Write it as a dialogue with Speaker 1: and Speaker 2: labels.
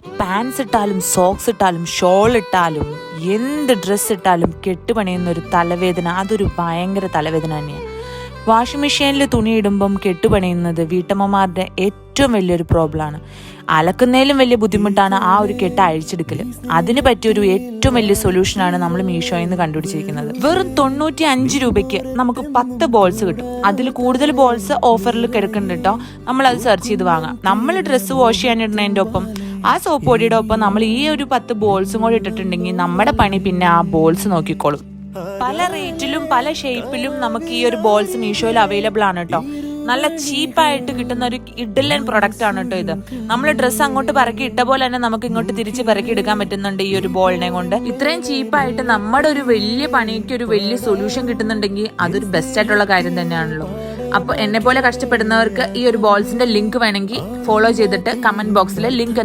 Speaker 1: Pants ഇട്ടാലും socks ഇട്ടാലും shawl ഇട്ടാലും എന്ത് ഡ്രസ്സ് ഇട്ടാലും കെട്ടുപണിയുന്ന ഒരു തലവേദന, അതൊരു ഭയങ്കര തലവേദന തന്നെയാണ്. വാഷിംഗ് മെഷീനിൽ തുണി ഇടുമ്പം കെട്ടുപണിയുന്നത് വീട്ടമ്മമാരുടെ ഏറ്റവും വലിയൊരു പ്രോബ്ലമാണ്. അലക്കുന്നതിലും വലിയ ബുദ്ധിമുട്ടാണ് ആ ഒരു കെട്ട് അഴിച്ചെടുക്കൽ. അതിന് പറ്റിയൊരു ഏറ്റവും വലിയ സൊല്യൂഷനാണ് നമ്മൾ മീഷോയിൽ നിന്ന് കണ്ടുപിടിച്ചിരിക്കുന്നത്. വെറും 95 രൂപയ്ക്ക് നമുക്ക് 10 ബോൾസ് കിട്ടും. അതിൽ കൂടുതൽ ബോൾസ് ഓഫറിൽ കിടക്കുന്നുണ്ട് കേട്ടോ. നമ്മളത് സെർച്ച് ചെയ്ത് വാങ്ങാം. നമ്മൾ ഡ്രസ്സ് വാഷ് ചെയ്യാനിടുന്നതിൻ്റെ ഒപ്പം ആ സോപ്പ് പൊടിയുടെ ഒപ്പം നമ്മൾ ഈ ഒരു 10 ബോൾസും കൂടി ഇട്ടിട്ടുണ്ടെങ്കിൽ നമ്മുടെ പണി പിന്നെ ആ ബോൾസ് നോക്കിക്കോളും. പല റേറ്റിലും പല ഷേപ്പിലും നമുക്ക് ഈ ഒരു ബോൾസ് മീഷോയിൽ അവൈലബിൾ ആണ് കേട്ടോ. നല്ല ചീപ്പായിട്ട് കിട്ടുന്ന ഒരു ഇഡലൻ പ്രൊഡക്റ്റ് ആണ് കേട്ടോ ഇത്. നമ്മൾ ഡ്രസ്സ് അങ്ങോട്ട് പറക്കി ഇട്ട പോലെ തന്നെ നമുക്ക് ഇങ്ങോട്ട് തിരിച്ച് പറക്കി എടുക്കാൻ പറ്റുന്നുണ്ട് ഈ ഒരു ബോളിനെ കൊണ്ട്. ഇത്രയും ചീപ്പായിട്ട് നമ്മുടെ ഒരു വലിയ പണിക്ക് ഒരു വലിയ സൊല്യൂഷൻ കിട്ടുന്നുണ്ടെങ്കിൽ അതൊരു ബെസ്റ്റ് ആയിട്ടുള്ള കാര്യം തന്നെയാണല്ലോ. അപ്പോൾ എന്നെ പോലെ കഷ്ടപ്പെടുന്നവർക്ക് ഈ ഒരു ബോൾസിന്റെ ലിങ്ക് വേണമെങ്കിൽ ഫോളോ ചെയ്തിട്ട് കമന്റ് ബോക്സിൽ ലിങ്ക്